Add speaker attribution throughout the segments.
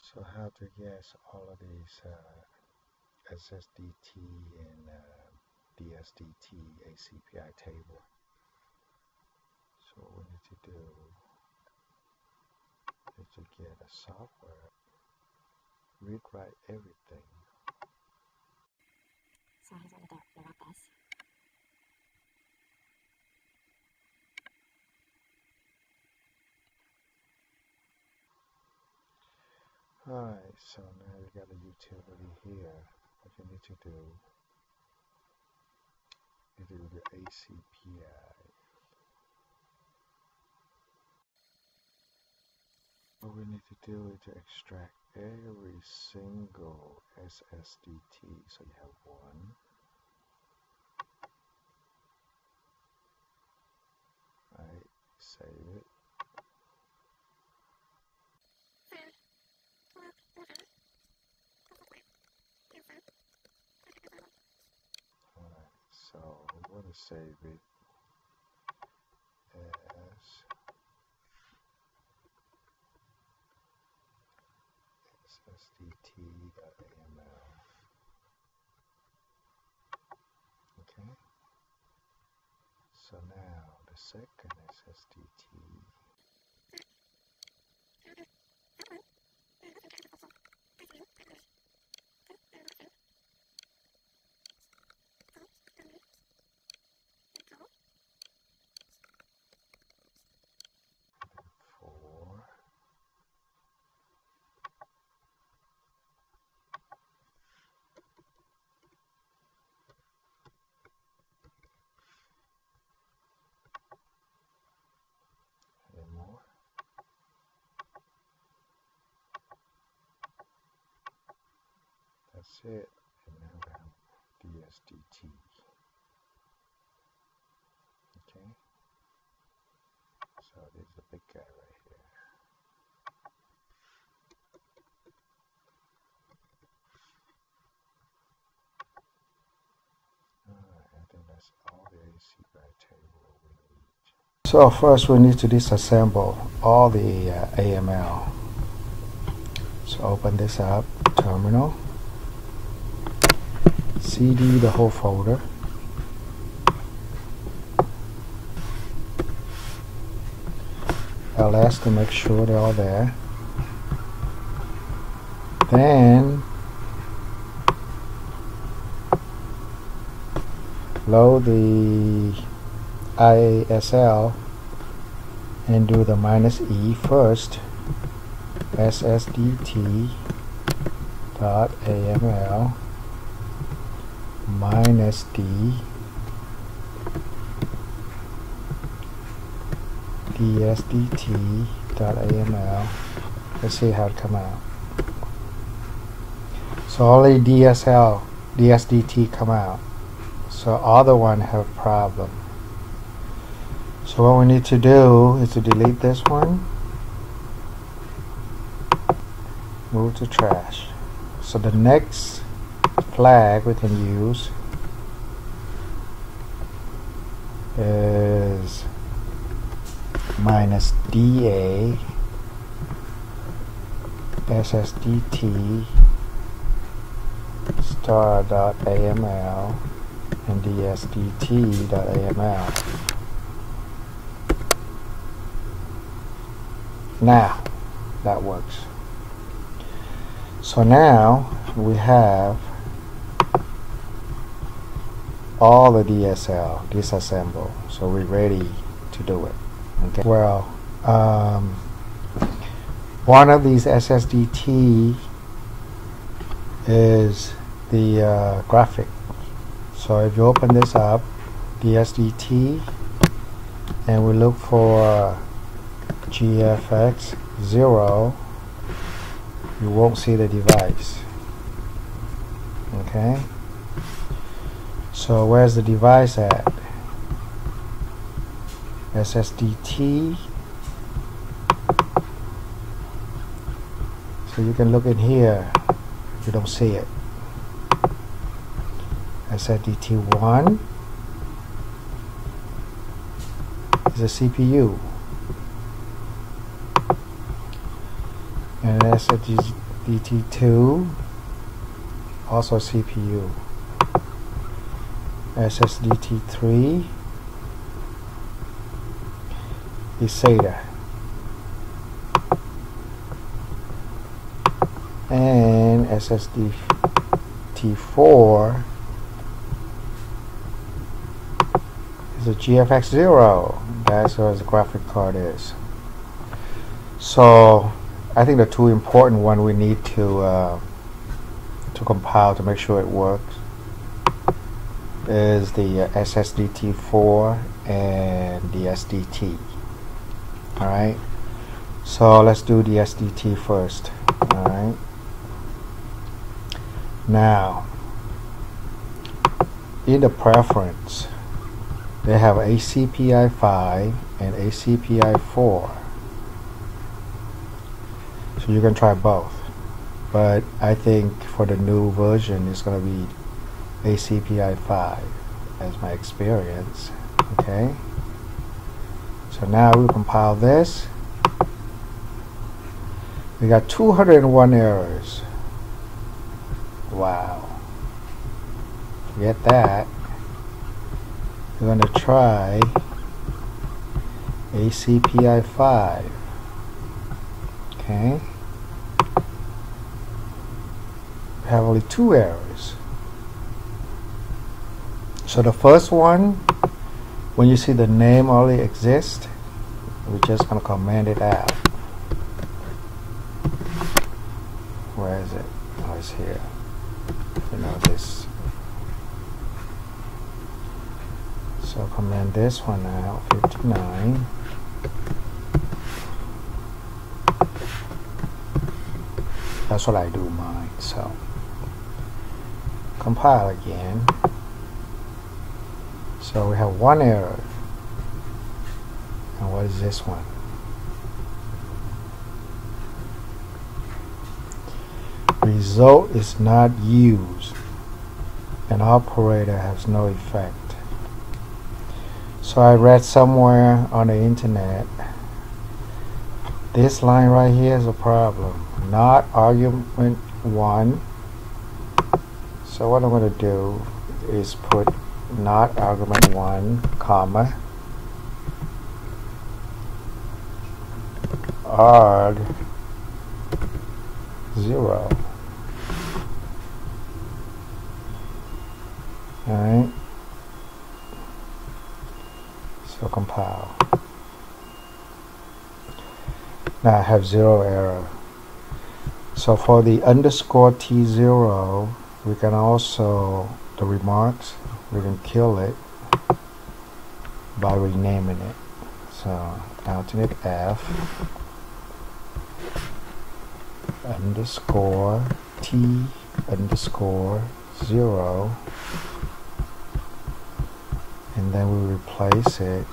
Speaker 1: So how to guess all of these SSDT and DSDT ACPI table. So what we need to do is to get a software, read-write everything.
Speaker 2: So here's what the rock does.
Speaker 1: Alright, so now you got a utility here. What you need to do is do the ACPI. What we need to do is to extract every single SSDT. So you have one. Right, save it. Alright, so we want to save it as DSDT.aml. Okay. So now the second SSDT. More. That's it. And now we have DSDT. Okay. So this is the big guy right here. Alright, I think that's all the ACPI table we need. So first we need to disassemble all the AML. So open this up, terminal, CD the whole folder, LS to make sure they're all there, then load the IASL and do the -E first, SSDT.aml -D DSDT.aml. Let's see how it come out. So only DSDT come out. So other one have problem. So what we need to do is to delete this one, move to trash. So the next flag we can use is -DA SSDT star.aml and DSDT.aml. Now that works. So now we have all the DSL disassembled, so we're ready to do it. Okay. Well, one of these SSDT is the graphic. So if you open this up, DSDT, and we look for GFX 0, you won't see the device. Okay. So where's the device at? SSDT. So you can look in here. You don't see it. SSDT1 is a CPU, and DT2, also CPU. SSDT3 is SATA, and SSDT4 is a GFX0. That's what the graphic card is. So I think the two important one we need to compile to make sure it works is the SSDT4 and the SDT. Alright, so let's do the SDT first. Alright, now in the preference they have ACPI 5 and ACPI 4, so you can try both, but I think for the new version it's going to be ACPI 5 as my experience. Okay, so now we compile this. We got 201 errors. Wow, forget that. We're going to try ACPI 5. Okay, we have only 2 errors. So the first one, when you see the name only exists, we're just going to command it out. Where is it? Oh, it's here. You know this. So command this one out, 59. That's what I do mine. So compile again. So we have 1 error. And what is this one? Result is not used. An operator has no effect. So I read somewhere on the internet, this line right here is a problem. Not argument 1. So what I'm going to do is put not argument 1, comma, arg 0. Alright, so compile. Now I have 0 error. So for the underscore T0, we can also, the remarks, we can kill it by renaming it. So alternate F underscore T underscore 0, and then we replace it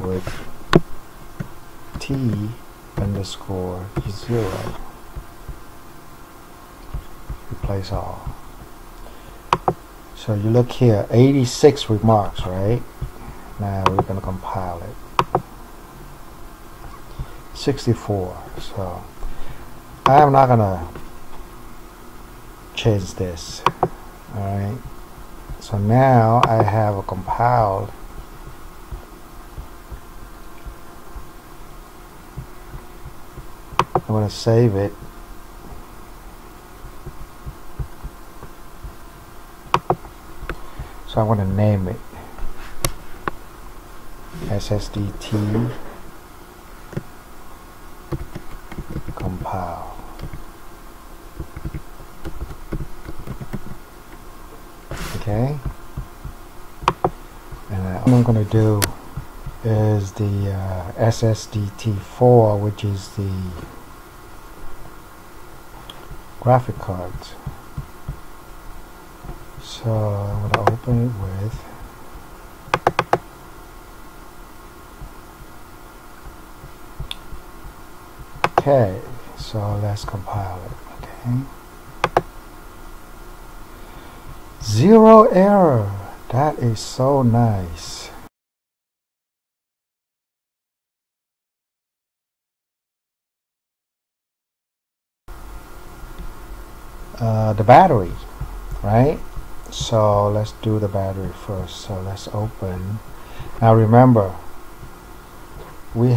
Speaker 1: with T underscore 0. Replace all. So you look here, 86 remarks, right? Now we're going to compile it. 64. So I'm not going to change this. Alright. So now I have a compiled. I'm going to save it. So I'm going to name it SSDT compile. Okay, and what I'm going to do is the SSDT4, which is the graphic cards. So I'm going to open it with okay, so let's compile it. Okay, 0 error. That is so nice. the battery, right? So let's do the battery first. So let's open. Now remember, we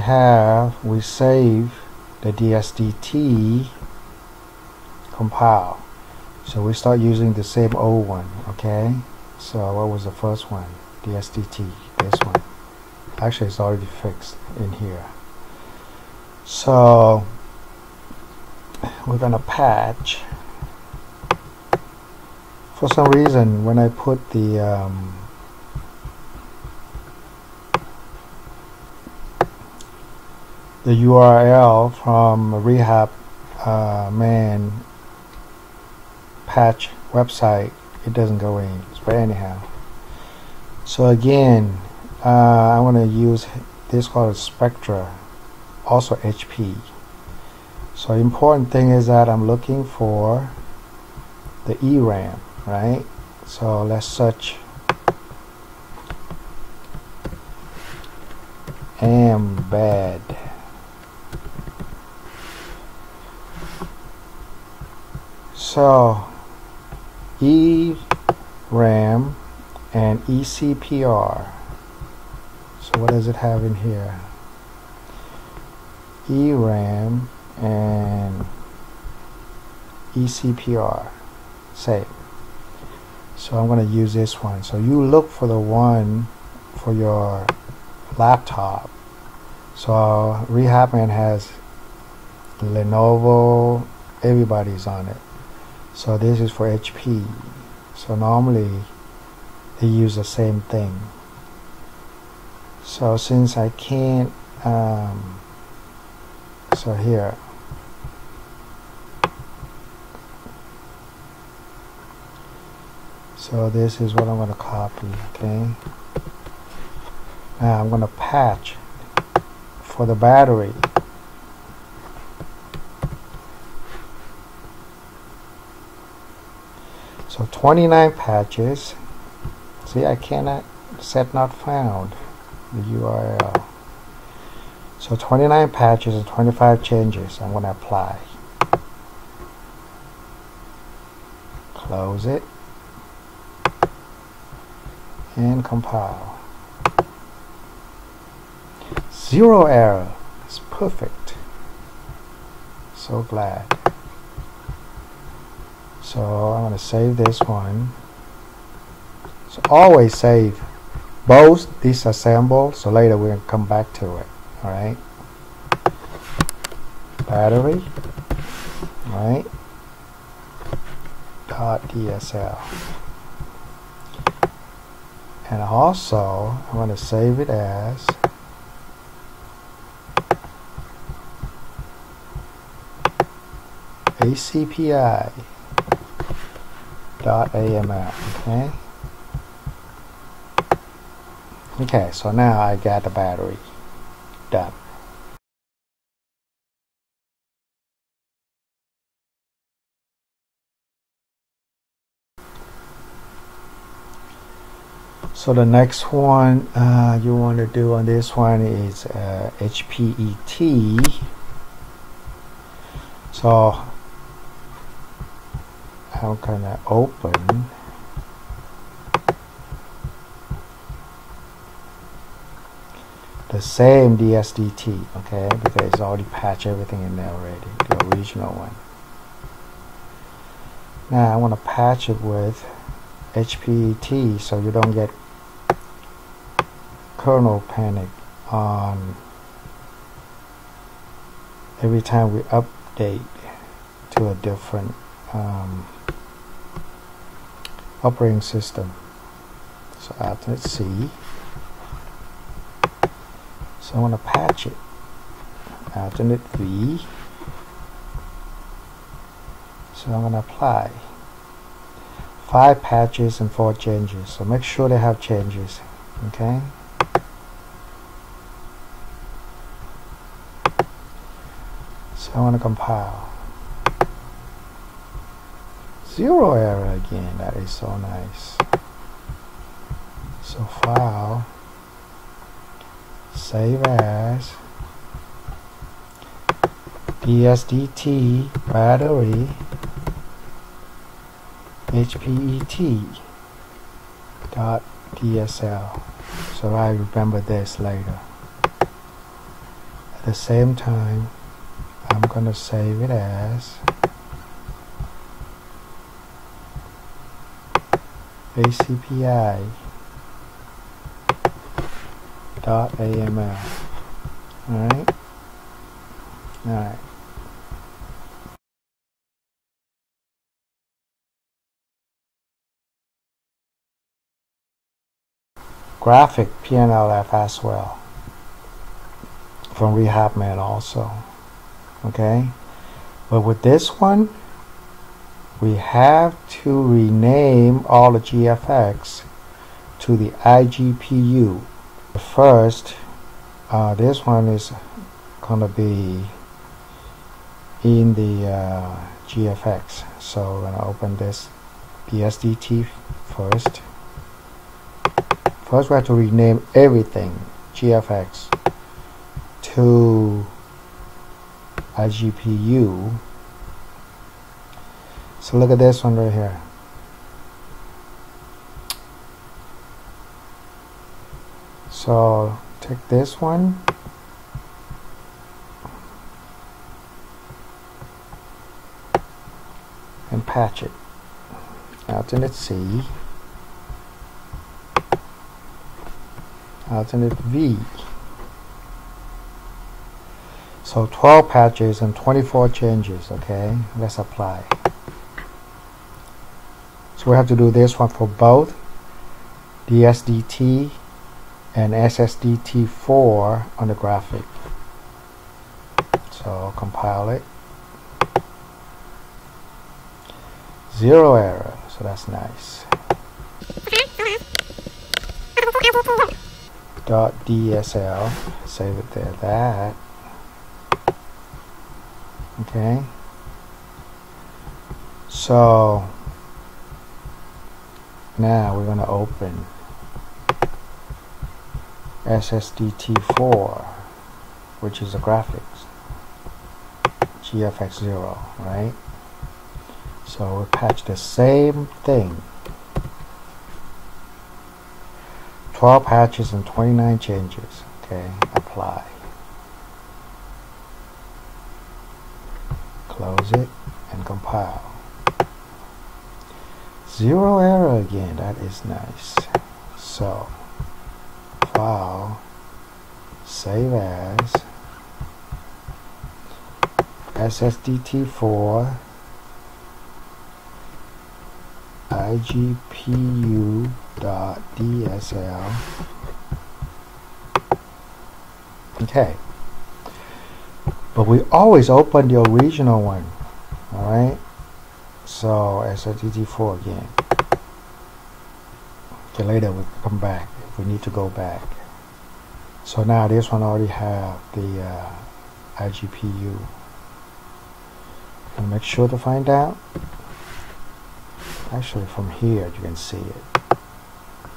Speaker 1: save the DSDT compile. So we start using the same old one, okay? So what was the first one? DSDT, this one. Actually, it's already fixed in here. So we're gonna patch. For some reason, when I put the URL from Rehabman patch website, it doesn't go in. But anyhow, so again, I want to use this called Spectra, also HP. So important thing is that I'm looking for the ERAM, right? So let's search embed. So ERAM and ECPR. So what does it have in here? ERAM and ECPR. Save. So I'm going to use this one. So you look for the one for your laptop. So Rehabman has Lenovo, everybody's on it. So this is for HP. So normally they use the same thing. So since I can't, so here, so this is what I'm going to copy, okay? Now I'm going to patch for the battery. So 29 patches. See, I cannot set not found the URL. So 29 patches and 25 changes. I'm going to apply. Close it and compile. 0 error. It's perfect. So glad. So I'm going to save this one. So always save both disassemble, so later we're going to come back to it. Alright. Battery. Right. .dsl. And also I'm going to save it as ACPI.aml. Okay. Okay, so now I got the battery done. So the next one you want to do on this one is HPET. So I'm gonna open the same DSDT, okay, because it's already patched everything in there already, the original one. Now I want to patch it with HPET so you don't get kernel panic on every time we update to a different operating system. So alternate C. So I want to patch it. Alternate V. So I'm going to apply 5 patches and 4 changes. So make sure they have changes. Okay. So I want to compile. 0 error again. That is so nice. So file, save as DSDT battery HPET.DSL, so I remember this later. At the same time, I'm going to save it as ACPI.aml. Alright? Alright. Graphic PNLF Haswell from Rehabman also. Okay? But with this one, we have to rename all the GFX to the iGPU. First, this one is going to be in the GFX. So we're going to open this DSDT first. First we have to rename everything GFX to iGPU. So look at this one right here. So take this one and patch it. Alternate C, alternate V. So 12 patches and 24 changes. Okay, let's apply. So we have to do this one for both DSDT and SSDT4 on the graphic. So compile it. 0 error, so that's nice. .DSL, save it there. That. Okay. So now we're going to open SSDT4, which is the graphics, GFX 0, right? So we'll patch the same thing. 12 patches and 29 changes. Okay, apply. Close it and compile. 0 error again, that is nice. So file, save as SSDT4 iGPU.DSL. Okay, but we always open the original one. Alright, so SSDT4 again. Okay, later we come back if we need to go back. So now this one already have the iGPU. And make sure to find out. Actually, from here you can see it.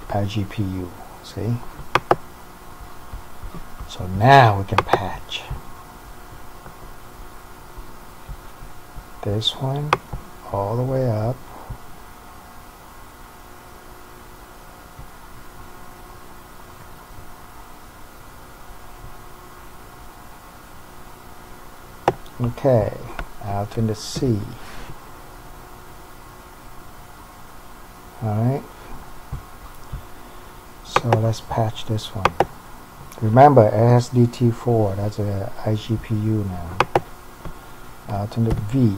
Speaker 1: iGPU, see? So now we can patch this one all the way up. Okay, out in the C. Alright, so let's patch this one. Remember, SSDT4, that's a iGPU now. Alternate V.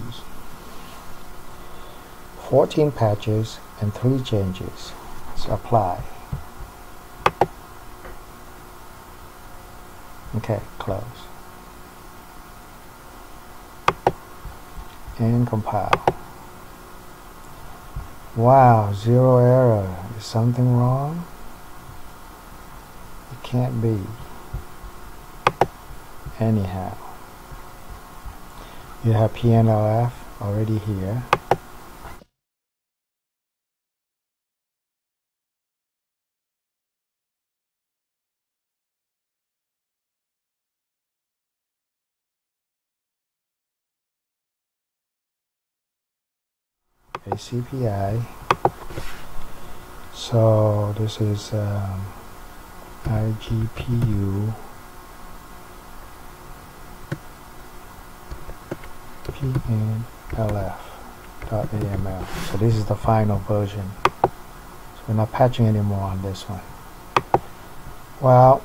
Speaker 1: 14 patches and 3 changes. So apply. Okay, close. And compile. Wow, 0 error. Is something wrong? It can't be. Anyhow, you have PNLF already here. ACPI. So this is iGPU PNLF.aml. So this is the final version. So we're not patching anymore on this one. Well,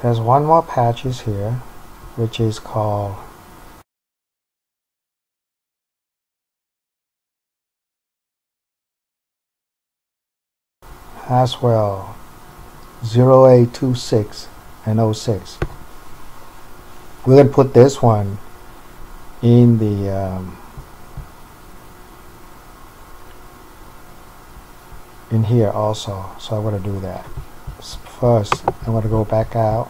Speaker 1: there's one more patches here, which is called Haswell 0826 and 06. We're going to put this one in the in here also, so I'm going to do that. First, I'm going to go back out.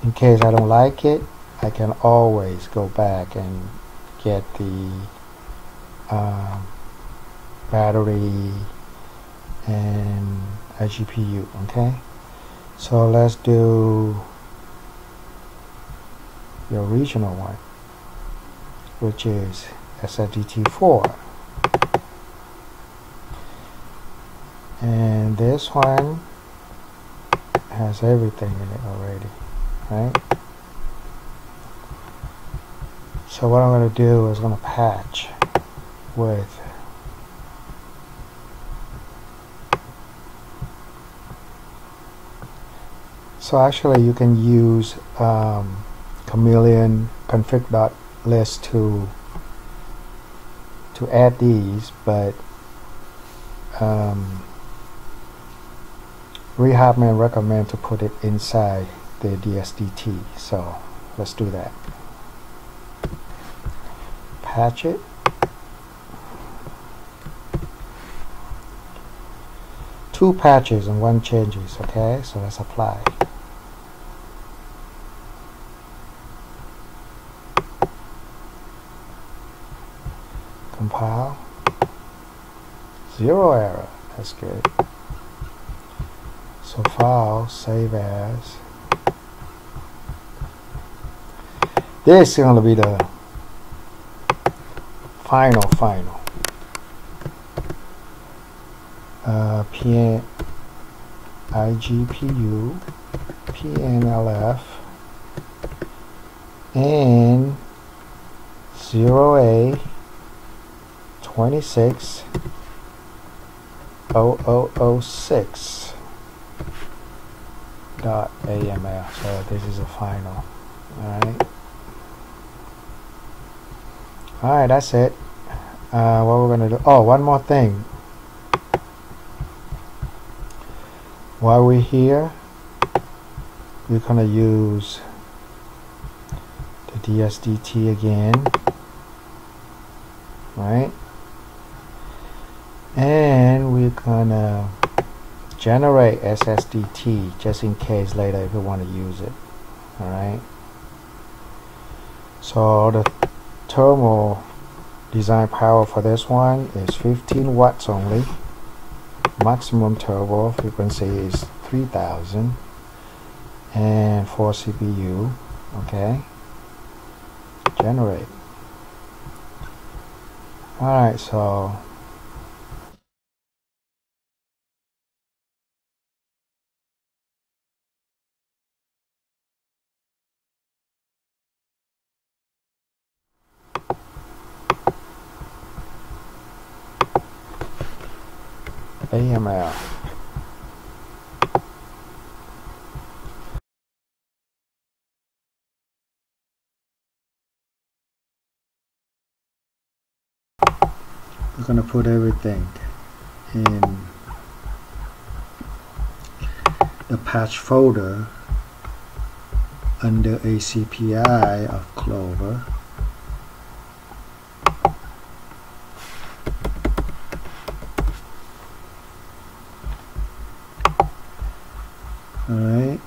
Speaker 1: In case I don't like it, I can always go back and get the battery and GPU. Okay, so let's do the original one, which is SSDT4, and this one has everything in it already, right? So what I'm going to do is going to patch with so actually you can use Chameleon config.list to add these, but Rehabman recommend to put it inside the DSDT. So let's do that. Patch it. Two patches and one changes. Okay, so let's apply. Compile. Zero error. That's good. So file, save as. This is going to be the final iGPU PNLF and 0A26006.aml. So this is a final. Alright, that's it. What we're going to do, oh, one more thing. While we're here, we're going to use the DSDT again, right? And we're going to generate SSDT just in case later if you want to use it. Alright, so the thermal design power for this one is 15 watts only. Maximum turbo frequency is 3000 and 4 CPU. Okay, generate. Alright, so AML. We're going to put everything in the patch folder under ACPI of Clover. Alright,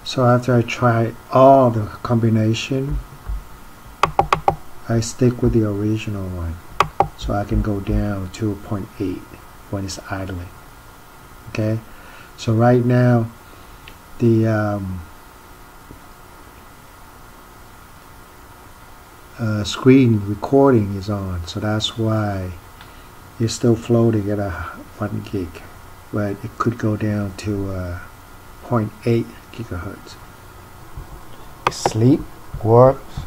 Speaker 1: so after I try all the combination, I stick with the original one, so I can go down to 0.8 when it's idling. Okay, so right now the screen recording is on, so that's why it's still floating at a 1 gig, but it could go down to 0.8 gigahertz. Sleep works,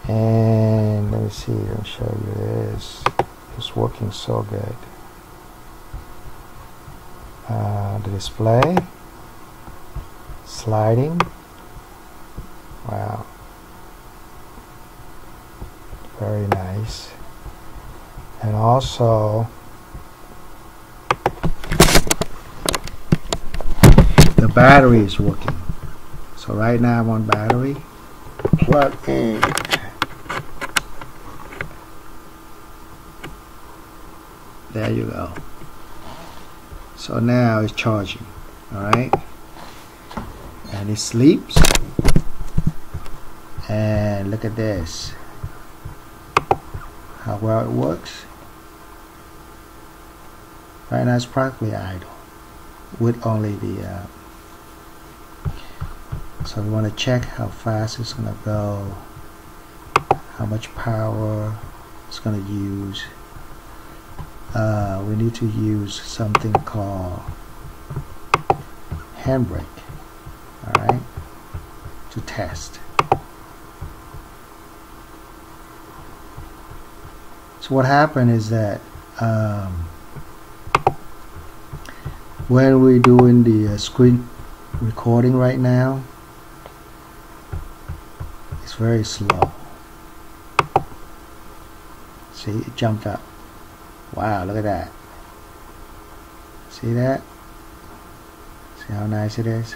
Speaker 1: and let me see, let me show you this. It's working so good. The display sliding, wow, very nice. And also the battery is working. So right now I'm on battery, plug in. There you go. So now it's charging, alright? And it sleeps. And look at this, how well it works. Right now it's practically idle with only the so we want to check how fast it's going to go, how much power it's going to use. We need to use something called handbrake, alright, to test. So what happened is that when we're doing the screen recording right now, it's very slow. See, it jumped up. Wow, look at that. See that? See how nice it is?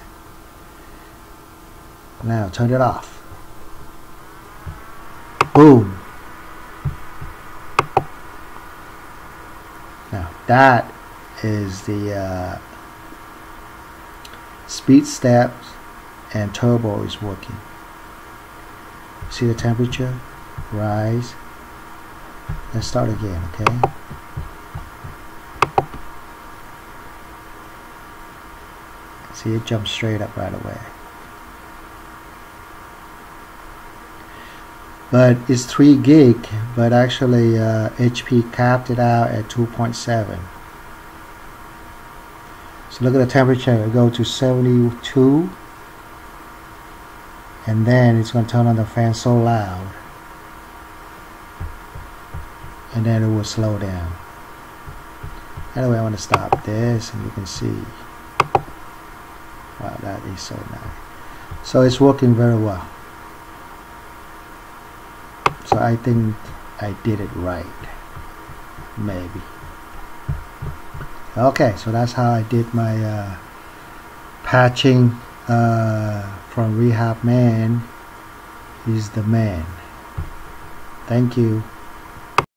Speaker 1: Now turn it off. Boom. Now that is the speed steps and turbo is working. See the temperature rise. Let's start again, okay? See, it jumps straight up right away. But it's 3 gig, but actually HP capped it out at 2.7. So look at the temperature, it goes to 72, and then it's going to turn on the fan so loud, and then it will slow down. Anyway, I want to stop this, and you can see, wow, that is so nice. So it's working very well. So I think I did it right, maybe. Okay, so that's how I did my patching from Rehabman. He's the man. Thank you.